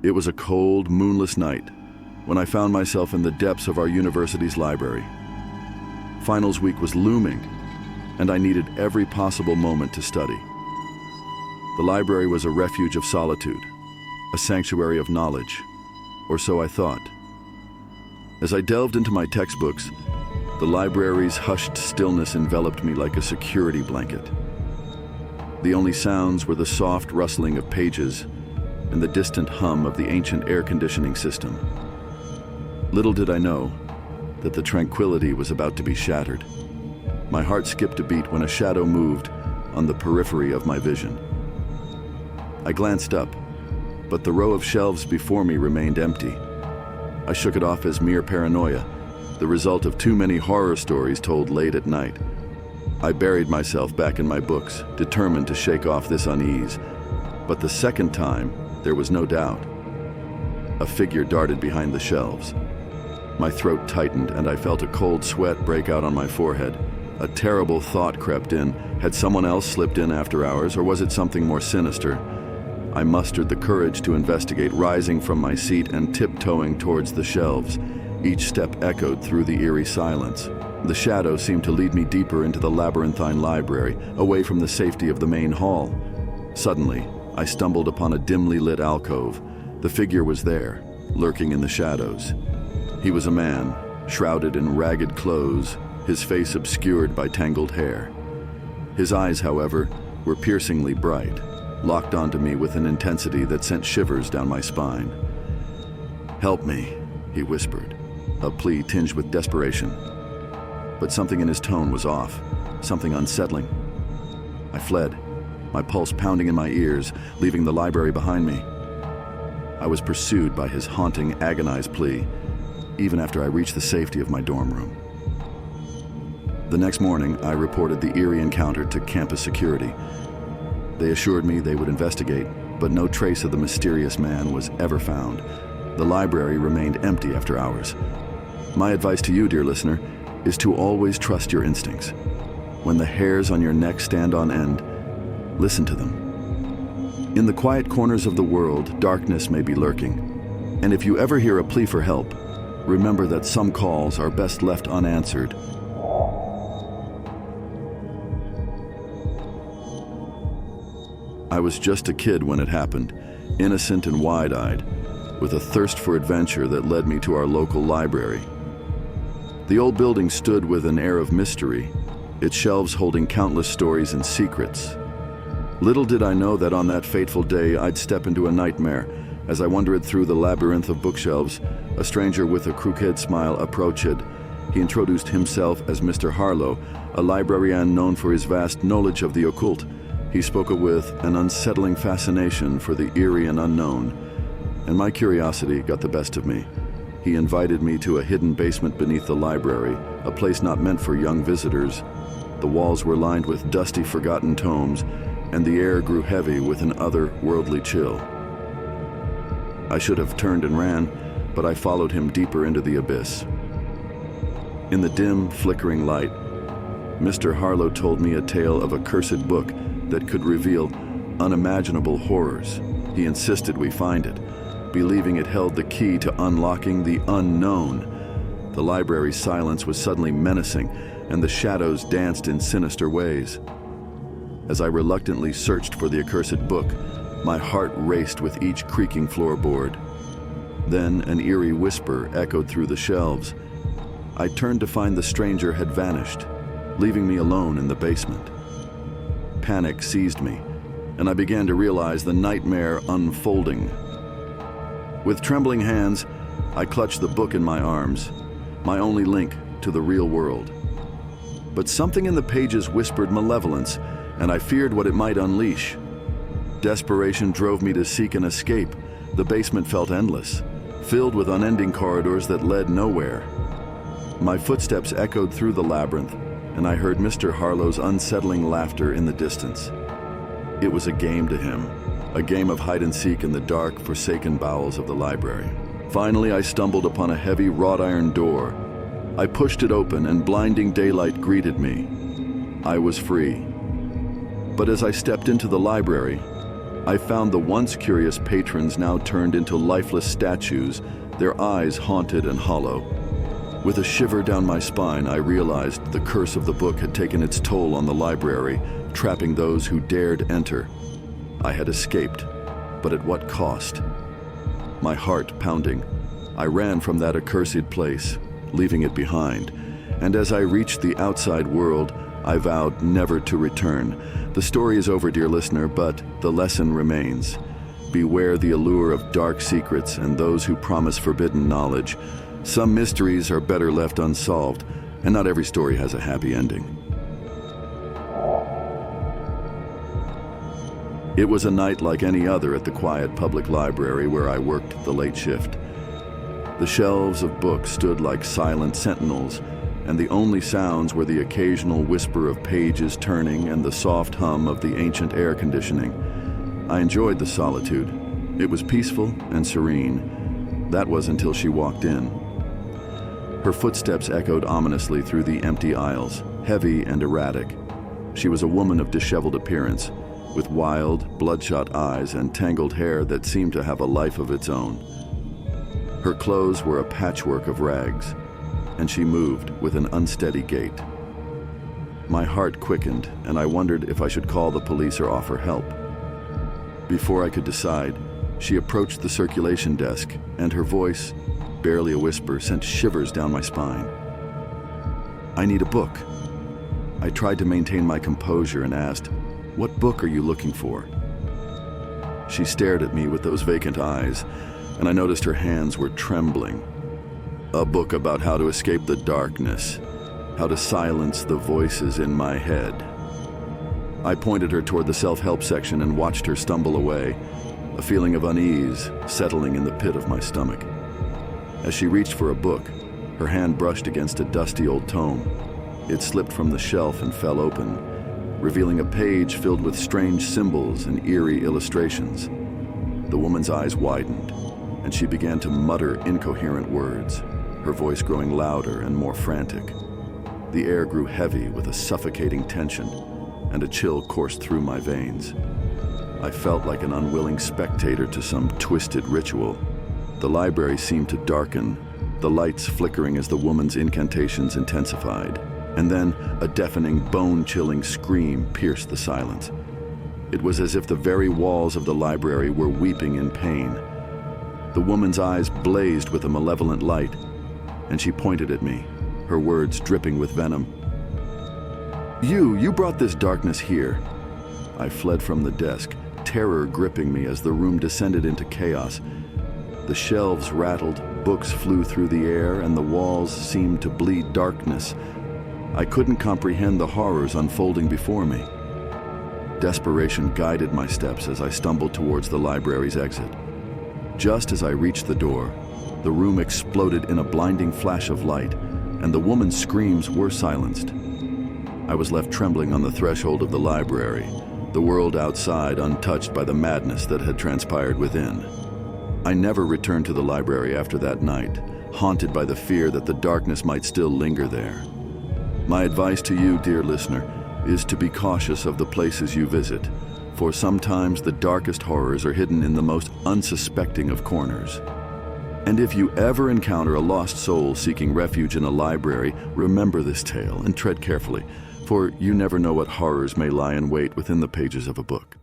It was a cold, moonless night when I found myself in the depths of our university's library. Finals week was looming, and I needed every possible moment to study. The library was a refuge of solitude, a sanctuary of knowledge, or so I thought. As I delved into my textbooks, the library's hushed stillness enveloped me like a security blanket. The only sounds were the soft rustling of pages and the distant hum of the ancient air conditioning system. Little did I know that the tranquility was about to be shattered. My heart skipped a beat when a shadow moved on the periphery of my vision. I glanced up, but the row of shelves before me remained empty. I shook it off as mere paranoia, the result of too many horror stories told late at night. I buried myself back in my books, determined to shake off this unease. But the second time, there was no doubt. A figure darted behind the shelves. My throat tightened and I felt a cold sweat break out on my forehead. A terrible thought crept in. Had someone else slipped in after hours, or was it something more sinister? I mustered the courage to investigate, rising from my seat and tiptoeing towards the shelves. Each step echoed through the eerie silence. The shadow seemed to lead me deeper into the labyrinthine library, away from the safety of the main hall. Suddenly, I stumbled upon a dimly lit alcove. The figure was there, lurking in the shadows. He was a man, shrouded in ragged clothes, his face obscured by tangled hair. His eyes, however, were piercingly bright, locked onto me with an intensity that sent shivers down my spine. "Help me," he whispered, a plea tinged with desperation. But something in his tone was off, something unsettling. I fled, my pulse pounding in my ears, leaving the library behind me. I was pursued by his haunting, agonized plea, even after I reached the safety of my dorm room. The next morning, I reported the eerie encounter to campus security. They assured me they would investigate, but no trace of the mysterious man was ever found. The library remained empty after hours. My advice to you, dear listener, is to always trust your instincts. When the hairs on your neck stand on end, listen to them. In the quiet corners of the world, darkness may be lurking. And if you ever hear a plea for help, remember that some calls are best left unanswered. I was just a kid when it happened, innocent and wide-eyed, with a thirst for adventure that led me to our local library. The old building stood with an air of mystery, its shelves holding countless stories and secrets. Little did I know that on that fateful day I'd step into a nightmare. As I wandered through the labyrinth of bookshelves, a stranger with a crooked smile approached. He introduced himself as Mr. Harlow, a librarian known for his vast knowledge of the occult. He spoke with an unsettling fascination for the eerie and unknown, and my curiosity got the best of me. He invited me to a hidden basement beneath the library, a place not meant for young visitors. The walls were lined with dusty, forgotten tomes, and the air grew heavy with an otherworldly chill. I should have turned and ran, but I followed him deeper into the abyss. In the dim, flickering light, Mr. Harlow told me a tale of a cursed book that could reveal unimaginable horrors. He insisted we find it, believing it held the key to unlocking the unknown. The library's silence was suddenly menacing, and the shadows danced in sinister ways. As I reluctantly searched for the accursed book, my heart raced with each creaking floorboard. Then an eerie whisper echoed through the shelves. I turned to find the stranger had vanished, leaving me alone in the basement. Panic seized me, and I began to realize the nightmare unfolding. With trembling hands, I clutched the book in my arms, my only link to the real world. But something in the pages whispered malevolence, and I feared what it might unleash. Desperation drove me to seek an escape. The basement felt endless, filled with unending corridors that led nowhere. My footsteps echoed through the labyrinth, and I heard Mr. Harlow's unsettling laughter in the distance. It was a game to him, a game of hide-and-seek in the dark, forsaken bowels of the library. Finally, I stumbled upon a heavy wrought-iron door. I pushed it open, and blinding daylight greeted me. I was free. But as I stepped into the library, I found the once curious patrons now turned into lifeless statues, their eyes haunted and hollow. With a shiver down my spine, I realized the curse of the book had taken its toll on the library, trapping those who dared enter. I had escaped, but at what cost? My heart pounding, I ran from that accursed place, leaving it behind, and as I reached the outside world, I vowed never to return. The story is over, dear listener, but the lesson remains. Beware the allure of dark secrets and those who promise forbidden knowledge. Some mysteries are better left unsolved, and not every story has a happy ending. It was a night like any other at the quiet public library where I worked the late shift. The shelves of books stood like silent sentinels, and the only sounds were the occasional whisper of pages turning and the soft hum of the ancient air conditioning. I enjoyed the solitude. It was peaceful and serene. That was until she walked in. Her footsteps echoed ominously through the empty aisles, heavy and erratic. She was a woman of disheveled appearance, with wild, bloodshot eyes and tangled hair that seemed to have a life of its own. Her clothes were a patchwork of rags, and she moved with an unsteady gait. My heart quickened, and I wondered if I should call the police or offer help. Before I could decide, she approached the circulation desk, and her voice, barely a whisper, sent shivers down my spine. "I need a book." I tried to maintain my composure and asked, "What book are you looking for?" She stared at me with those vacant eyes, and I noticed her hands were trembling. "A book about how to escape the darkness, how to silence the voices in my head." I pointed her toward the self-help section and watched her stumble away, a feeling of unease settling in the pit of my stomach. As she reached for a book, her hand brushed against a dusty old tome. It slipped from the shelf and fell open, revealing a page filled with strange symbols and eerie illustrations. The woman's eyes widened, and she began to mutter incoherent words, her voice growing louder and more frantic. The air grew heavy with a suffocating tension, and a chill coursed through my veins. I felt like an unwilling spectator to some twisted ritual. The library seemed to darken, the lights flickering as the woman's incantations intensified. And then a deafening, bone-chilling scream pierced the silence. It was as if the very walls of the library were weeping in pain. The woman's eyes blazed with a malevolent light, and she pointed at me, her words dripping with venom. You brought this darkness here." I fled from the desk, terror gripping me as the room descended into chaos. The shelves rattled, books flew through the air, and the walls seemed to bleed darkness. I couldn't comprehend the horrors unfolding before me. Desperation guided my steps as I stumbled towards the library's exit. Just as I reached the door, the room exploded in a blinding flash of light, and the woman's screams were silenced. I was left trembling on the threshold of the library, the world outside untouched by the madness that had transpired within. I never returned to the library after that night, haunted by the fear that the darkness might still linger there. My advice to you, dear listener, is to be cautious of the places you visit, for sometimes the darkest horrors are hidden in the most unsuspecting of corners. And if you ever encounter a lost soul seeking refuge in a library, remember this tale and tread carefully, for you never know what horrors may lie in wait within the pages of a book.